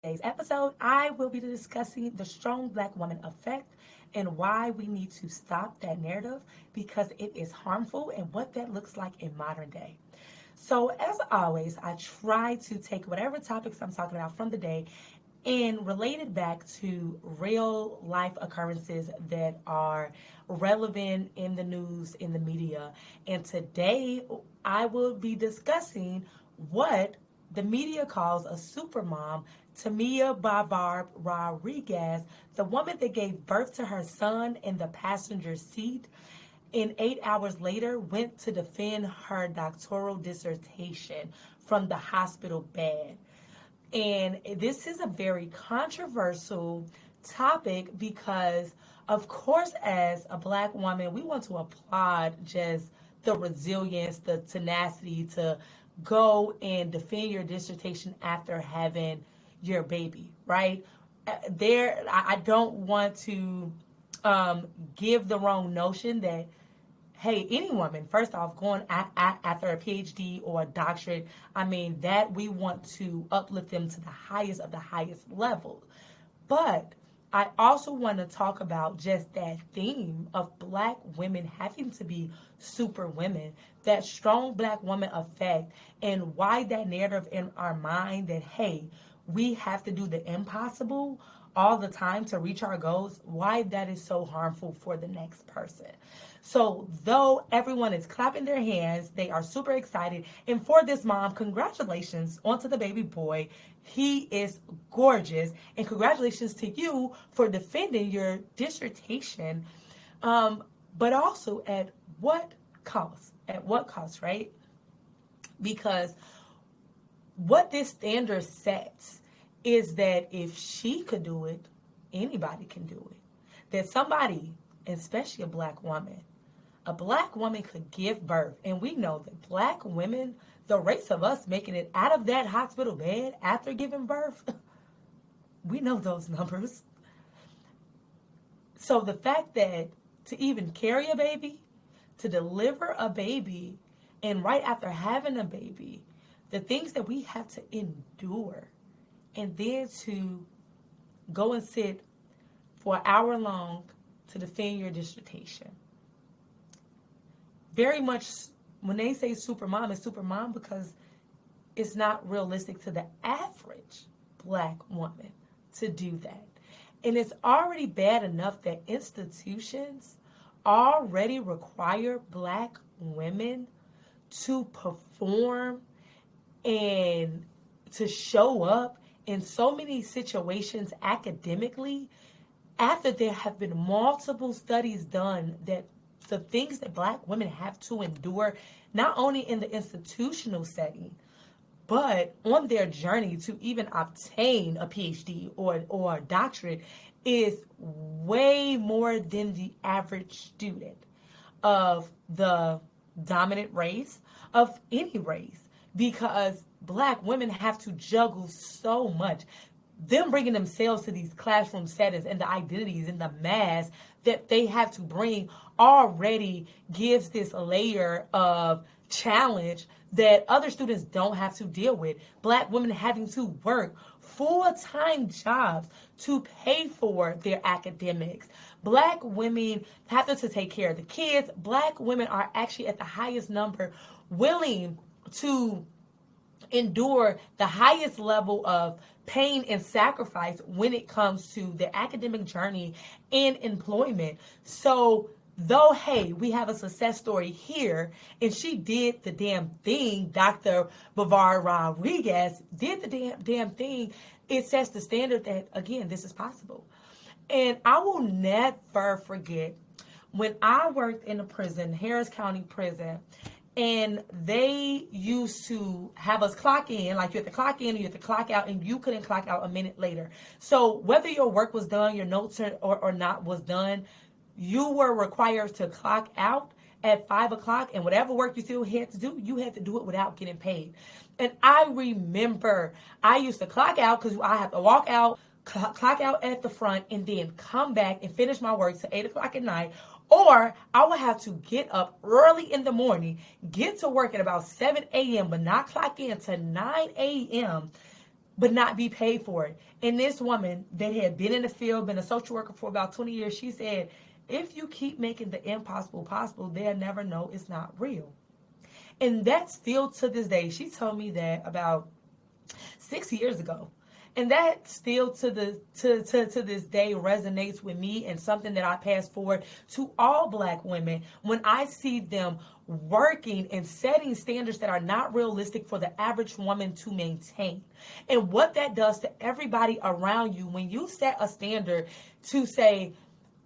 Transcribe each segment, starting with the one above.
today's episode, I will be discussing the strong black woman effect and why we need to stop that narrative because it is harmful and what that looks like in modern day. So, as always, I try to take whatever topics I'm talking about from the day and relate it back to real life occurrences that are relevant in the news, in the media. And today, I will be discussing what the media calls a supermom, Tamiah Brevard-Rodriguez, the woman that gave birth to her son in the passenger seat and 8 hours later went to defend her doctoral dissertation from the hospital bed. And this is a very controversial topic because, of course, as a black woman, we want to applaud just the resilience, the tenacity to go and defend your dissertation after having your baby, right? I don't want to give the wrong notion that hey, any woman, first off, going after a PhD or a doctorate, I mean, that we want to uplift them to the highest of the highest level. But I also want to talk about just that theme of black women having to be super women, that strong black woman effect, and why that narrative in our mind that, hey, we have to do the impossible all the time to reach our goals, why that is so harmful for the next person. So, though everyone is clapping their hands, they are super excited. And for this mom, congratulations onto the baby boy. He is gorgeous. And congratulations to you for defending your dissertation. But also, at what cost? At what cost, right? Because what this standard sets is that if she could do it, anybody can do it. That somebody, especially a black woman could give birth. And we know that black women, the rates of us making it out of that hospital bed after giving birth, we know those numbers. So the fact that to even carry a baby, to deliver a baby, and right after having a baby, the things that we have to endure, and then to go and sit for an hour long to defend your dissertation. Very much when they say supermom, it's supermom because it's not realistic to the average black woman to do that. And it's already bad enough that institutions already require black women to perform and to show up in so many situations academically after there have been multiple studies done that the things that black women have to endure, not only in the institutional setting, but on their journey to even obtain a PhD or a doctorate, is way more than the average student of the dominant race, of any race, because black women have to juggle so much. Them bringing themselves to these classroom settings and the identities and the mass that they have to bring already gives this layer of challenge that other students don't have to deal with. Black women having to work full-time jobs to pay for their academics. Black women having to take care of the kids. Black women are actually at the highest number willing to endure the highest level of pain and sacrifice when it comes to their academic journey and employment. So though, hey, we have a success story here, and she did the damn thing, Dr. Brevard-Rodriguez did the damn thing, it sets the standard that, again, this is possible. And I will never forget when I worked in a prison, Harris County Prison, and they used to have us clock in, like you have to clock in, you have to clock out, and you couldn't clock out a minute later. So whether your work was done, your notes or not was done, you were required to clock out at 5 o'clock, and whatever work you still had to do, you had to do it without getting paid. And I remember I used to clock out because I had to walk out, clock out at the front, and then come back and finish my work till 8 o'clock at night. Or I would have to get up early in the morning, get to work at about 7 a.m., but not clock in to 9 a.m., but not be paid for it. And this woman that had been in the field, been a social worker for about 20 years, she said, if you keep making the impossible possible, they'll never know it's not real. And that's still to this day. She told me that about 6 years ago. And that still to this day resonates with me, and something that I pass forward to all Black women when I see them working and setting standards that are not realistic for the average woman to maintain. And what that does to everybody around you when you set a standard to say,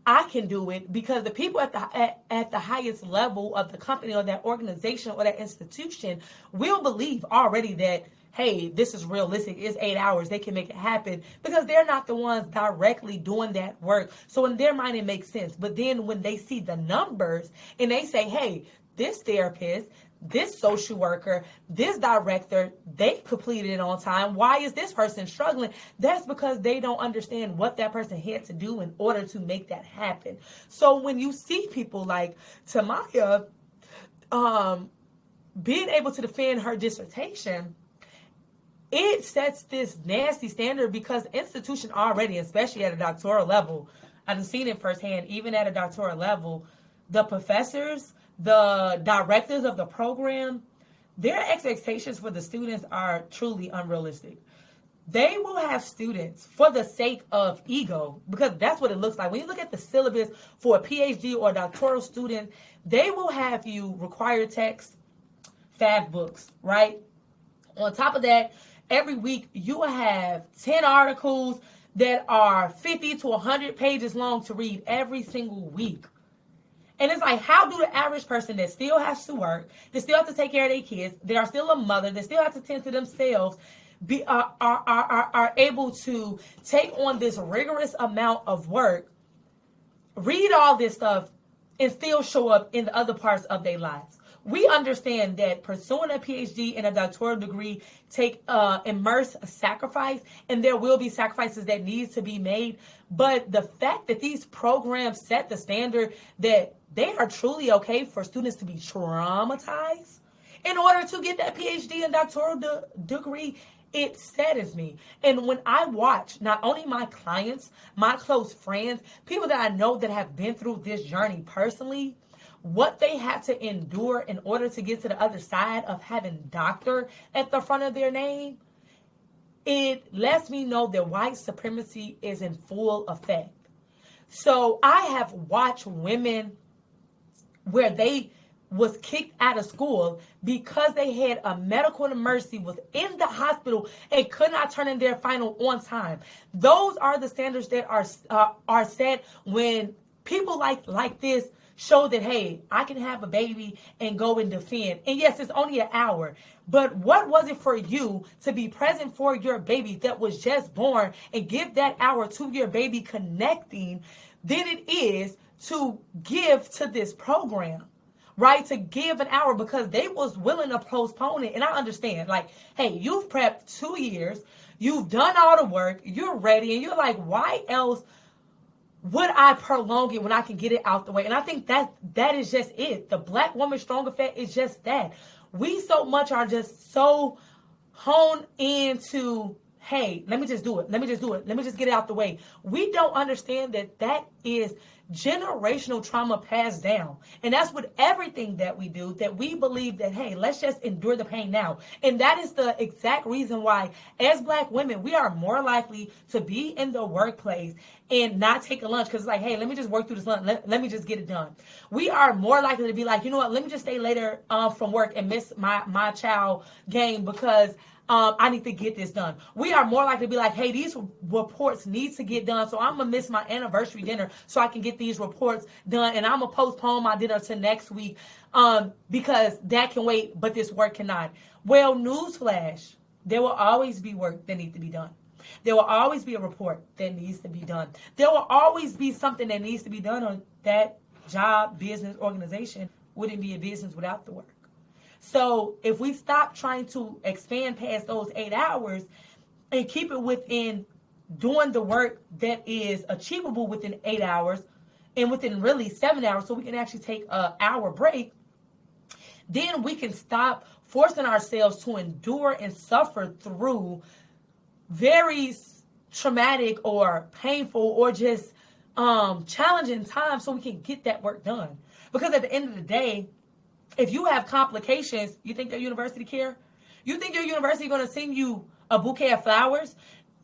I can do it, because the people at the highest level of the company or that organization or that institution will believe already that, hey, this is realistic. It's 8 hours. They can make it happen, because they're not the ones directly doing that work. So in their mind, it makes sense. But then when they see the numbers and they say, hey, this therapist, this social worker, this director, they completed it on time. Why is this person struggling? That's because they don't understand what that person had to do in order to make that happen. So when you see people like Tamiah being able to defend her dissertation, it sets this nasty standard, because the institution already, especially at a doctoral level, I've seen it firsthand, even at a doctoral level, the professors, the directors of the program, their expectations for the students are truly unrealistic. They will have students for the sake of ego, because that's what it looks like. When you look at the syllabus for a PhD or a doctoral student, they will have you require text, fact books, right? On top of that, every week you will have 10 articles that are 50 to 100 pages long to read every single week. And it's like, how do the average person that still has to work, that still have to take care of their kids, that are still a mother, that still have to tend to themselves, are able to take on this rigorous amount of work, read all this stuff, and still show up in the other parts of their lives? We understand that pursuing a PhD and a doctoral degree take immense sacrifice, and there will be sacrifices that needs to be made. But the fact that these programs set the standard that they are truly okay for students to be traumatized in order to get that PhD and doctoral degree, it saddens me. And when I watch not only my clients, my close friends, people that I know that have been through this journey personally, what they had to endure in order to get to the other side of having doctor at the front of their name, it lets me know that white supremacy is in full effect. So I have watched women where they was kicked out of school because they had a medical emergency, was in the hospital, and could not turn in their final on time. Those are the standards that are set when people like this show that, hey, I can have a baby and go and defend. And yes, it's only an hour. But what was it for you to be present for your baby that was just born and give that hour to your baby connecting than it is to give to this program, right? To give an hour, because they was willing to postpone it. And I understand, like, hey, you've prepped 2 years, you've done all the work, you're ready, and you're like, why else would I prolong it when I can get it out the way? And I think that is just it. The Black woman strong effect is just that. We so much are just so honed into, hey, let me just do it. Let me just do it. Let me just get it out the way. We don't understand that is generational trauma passed down. And that's with everything that we do, that we believe that, hey, let's just endure the pain now. And that is the exact reason why, as Black women, we are more likely to be in the workplace and not take a lunch, because it's like, hey, let me just work through this lunch. Let me just get it done. We are more likely to be like, you know what, let me just stay later from work and miss my child game because I need to get this done. We are more likely to be like, hey, these reports need to get done, so I'm going to miss my anniversary dinner so I can get these reports done, and I'm going to postpone my dinner to next week because that can wait, but this work cannot. Well, newsflash, there will always be work that needs to be done. There will always be a report that needs to be done. There will always be something that needs to be done, on that job, business, organization wouldn't be a business without the work. So if we stop trying to expand past those 8 hours and keep it within doing the work that is achievable within 8 hours and within really 7 hours, so we can actually take an hour break, then we can stop forcing ourselves to endure and suffer through very traumatic or painful or just challenging time so we can get that work done. Because at the end of the day, if you have complications, you think your university care? You think your university going to send you a bouquet of flowers?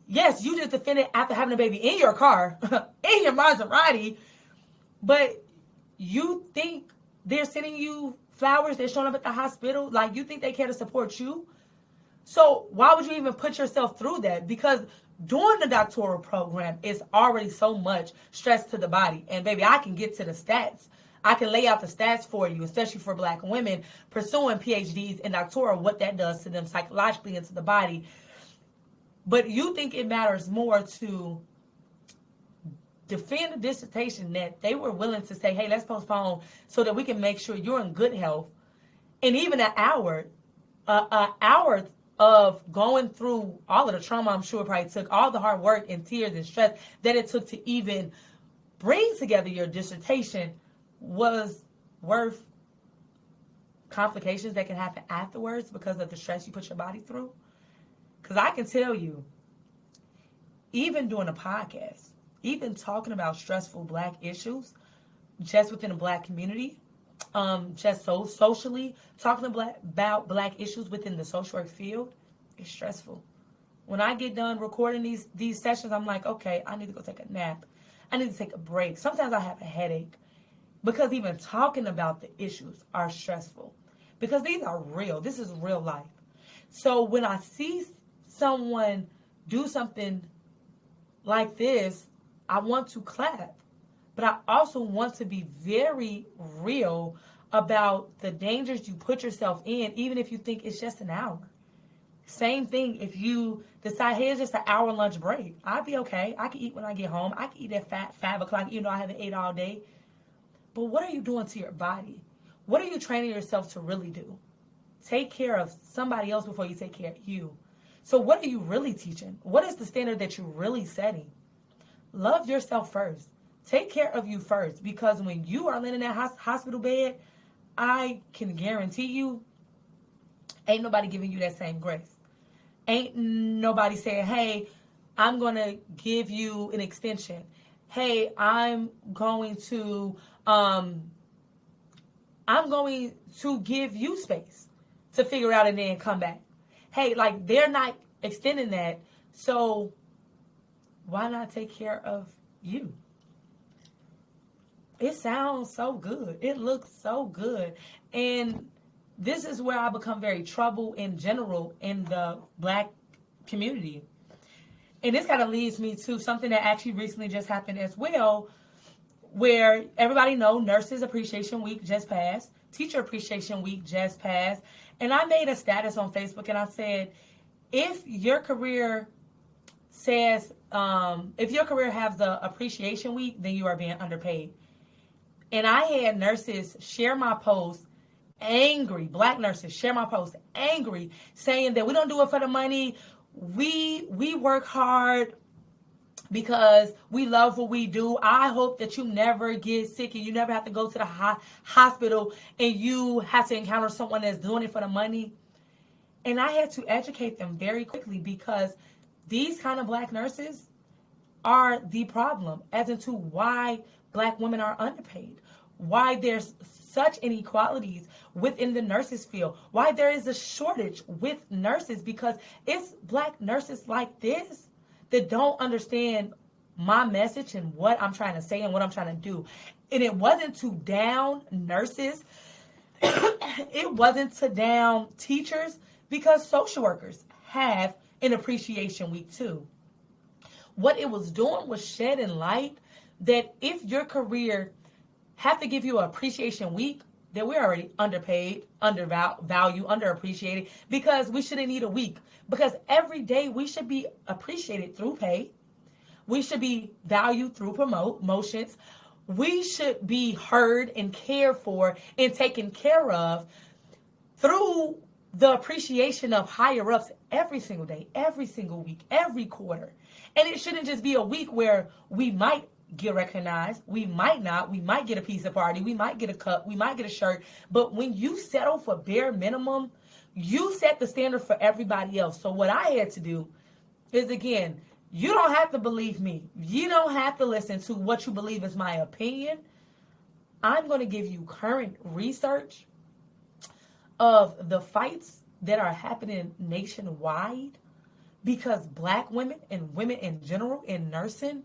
Yes, you just defended after having a baby in your car, in your Maserati, but you think they're sending you flowers, they're showing up at the hospital, like you think they care to support you? So why would you even put yourself through that? Because doing the doctoral program is already so much stress to the body. And baby, I can get to the stats. I can lay out the stats for you, especially for Black women pursuing PhDs and doctoral, what that does to them psychologically and to the body. But you think it matters more to defend a dissertation that they were willing to say, hey, let's postpone so that we can make sure you're in good health. And even an hour of going through all of the trauma, I'm sure it probably took, all the hard work and tears and stress that it took to even bring together your dissertation was worth complications that can happen afterwards because of the stress you put your body through. Because I can tell you, even doing a podcast, even talking about stressful Black issues, just within the Black community, just so socially, talking about Black issues within the social work field, is stressful. When I get done recording these sessions, I'm like, okay, I need to go take a nap. I need to take a break. Sometimes I have a headache because even talking about the issues are stressful because these are real. This is real life. So when I see someone do something like this, I want to clap, but I also want to be very real about the dangers you put yourself in, even if you think it's just an hour. Same thing if you decide, hey, it's just an hour lunch break. I'll be okay. I can eat when I get home. I can eat at 5 o'clock, even though I haven't ate all day. But what are you doing to your body? What are you training yourself to really do? Take care of somebody else before you take care of you. So what are you really teaching? What is the standard that you're really setting? Love yourself first. Take care of you first, because when you are laying in that hospital bed, I can guarantee you, ain't nobody giving you that same grace. Ain't nobody saying, hey, I'm going to give you an extension. Hey, I'm going to give you space to figure out and then come back. Hey, like, they're not extending that. So why not take care of you? It sounds so good. It looks so good. And this is where I become very troubled in general in the Black community. And this kind of leads me to something that actually recently just happened as well, where everybody know Nurses Appreciation Week just passed. Teacher Appreciation Week just passed. And I made a status on Facebook and I said, if your career has the Appreciation Week, then you are being underpaid. And I had nurses share my post angry, Black nurses share my post angry, saying that we don't do it for the money. We work hard because we love what we do. I hope that you never get sick and you never have to go to the hospital and you have to encounter someone that's doing it for the money. And I had to educate them very quickly, because these kind of Black nurses are the problem as into why Black women are underpaid, why there's such inequalities within the nurses field, why there is a shortage with nurses, because it's Black nurses like this that don't understand my message and what I'm trying to say and what I'm trying to do. And it wasn't to down nurses. It wasn't to down teachers, because social workers have an appreciation week too. What it was doing was shedding light that if your career have to give you an appreciation week, that we're already underpaid, undervalued, underappreciated, because we shouldn't need a week. Because every day we should be appreciated through pay. We should be valued through promotions. We should be heard and cared for and taken care of through the appreciation of higher ups every single day, every single week, every quarter. And it shouldn't just be a week where we might get recognized, we might not, we might get a pizza party, we might get a cup, we might get a shirt. But when you settle for bare minimum, you set the standard for everybody else. So what I had to do is, again, you don't have to believe me. You don't have to listen to what you believe is my opinion. I'm going to give you current research of the fights that are happening nationwide, because black women and women in general in nursing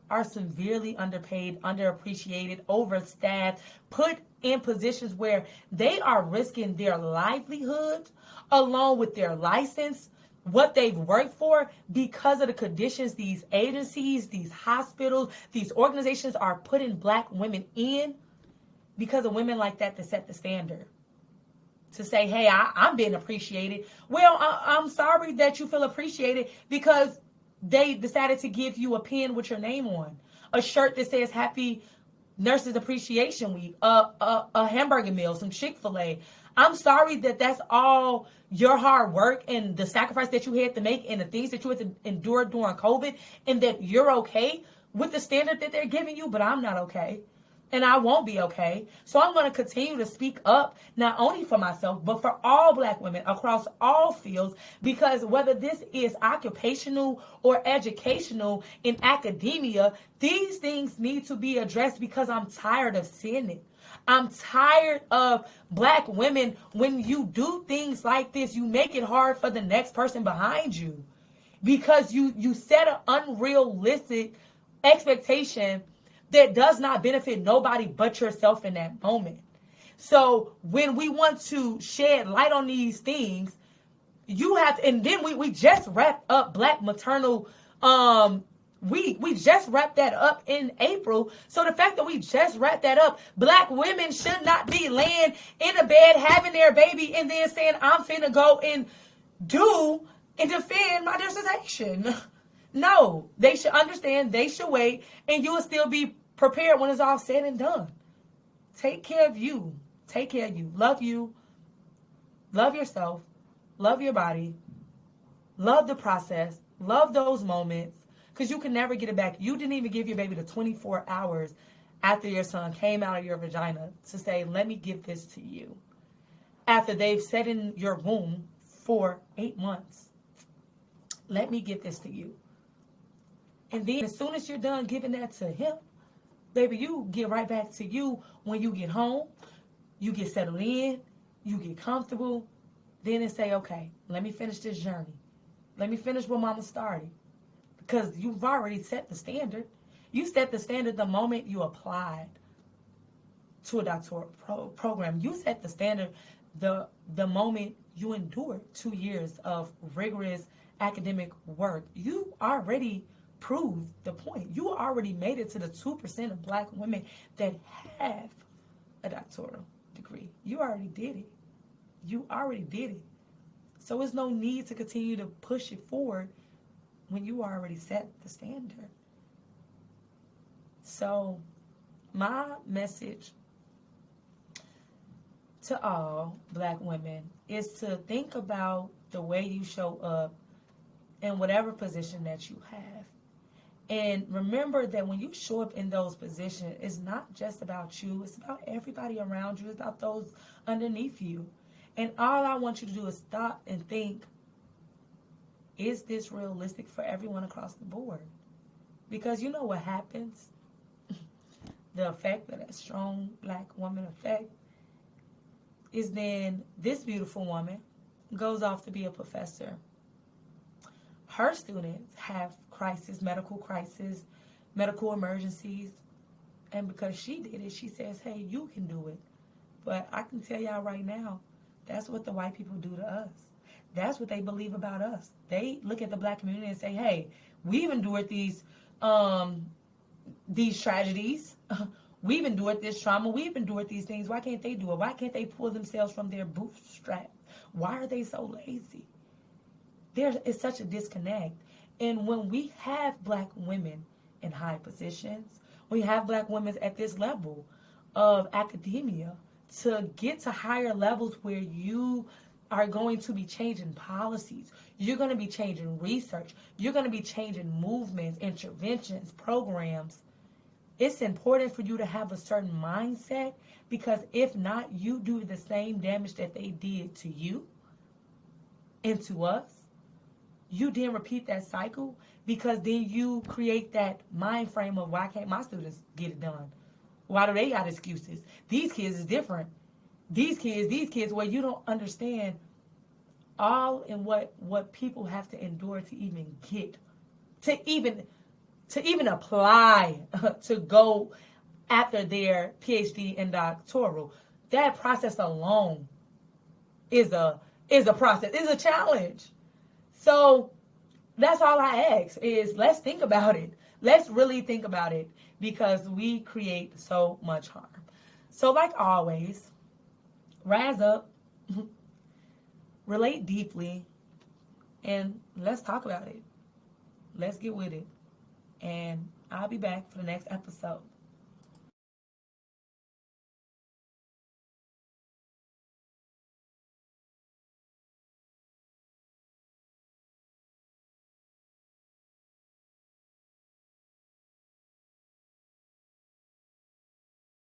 are severely underpaid, underappreciated, overstaffed, put in positions where they are risking their livelihood along with their license, what they've worked for, because of the conditions these agencies, these hospitals, these organizations are putting black women in, because of women like that set the standard. To say, hey, I'm being appreciated. Well, I'm sorry that you feel appreciated because they decided to give you a pin with your name on, a shirt that says Happy Nurses Appreciation Week, a hamburger meal, some Chick-fil-A. I'm sorry that that's all your hard work and the sacrifice that you had to make and the things that you had to endure during COVID, and that you're okay with the standard that they're giving you, but I'm not okay. And I won't be okay. So I'm going to continue to speak up, not only for myself, but for all black women across all fields, because whether this is occupational or educational in academia, these things need to be addressed, because I'm tired of seeing it. I'm tired of black women, when you do things like this, you make it hard for the next person behind you, because you set an unrealistic expectation that does not benefit nobody but yourself in that moment. So when we want to shed light on these things, you have to, and then we just wrapped up Black Maternal Week. We just wrapped that up in April. So the fact that we just wrapped that up, black women should not be laying in a bed having their baby and then saying, I'm finna go and do and defend my dissertation. No, they should understand, they should wait, and you will still be prepared when it's all said and done. Take care of you. Take care of you. Love you. Love yourself. Love your body. Love the process. Love those moments, because you can never get it back. You didn't even give your baby the 24 hours after your son came out of your vagina to say, let me give this to you. After they've sat in your womb for 8 months. Let me give this to you. And then as soon as you're done giving that to him, baby, you get right back to you when you get home. You get settled in. You get comfortable. Then and say, okay, let me finish this journey. Let me finish what mama started. Because you've already set the standard. You set the standard the moment you applied to a doctoral program. You set the standard the moment you endured 2 years of rigorous academic work. You already proved the point. You already made it to the 2% of black women that have a doctoral degree. You already did it. You already did it. So there's no need to continue to push it forward when you already set the standard. So my message to all black women is to think about the way you show up in whatever position that you have. And remember that when you show up in those positions, it's not just about you. It's about everybody around you. It's about those underneath you. And all I want you to do is stop and think, is this realistic for everyone across the board? Because you know what happens? The effect of that strong black woman effect is then this beautiful woman goes off to be a professor. Her students have medical emergencies. And because she did it, she says, hey, you can do it. But I can tell y'all right now, that's what the white people do to us. That's what they believe about us. They look at the black community and say, hey, we've endured these tragedies. We've endured this trauma. We've endured these things. Why can't they do it? Why can't they pull themselves from their bootstraps? Why are they so lazy? There is such a disconnect. And when we have black women in high positions, we have black women at this level of academia, to get to higher levels where you are going to be changing policies, you're going to be changing research, you're going to be changing movements, interventions, programs. It's important for you to have a certain mindset, because if not, you do the same damage that they did to you and to us. you then repeat that cycle because then you create that mind frame of why can't my students get it done? Why do they got excuses? These kids is different. These kids, where you don't understand all in what people have to endure to even get, to even apply to go after their PhD and doctoral. That process alone is a process, is a challenge. So that's all I ask is let's think about it. Let's really think about it because we create so much harm. So like always, rise up, relate deeply, and let's talk about it. Let's get with it. And I'll be back for the next episode.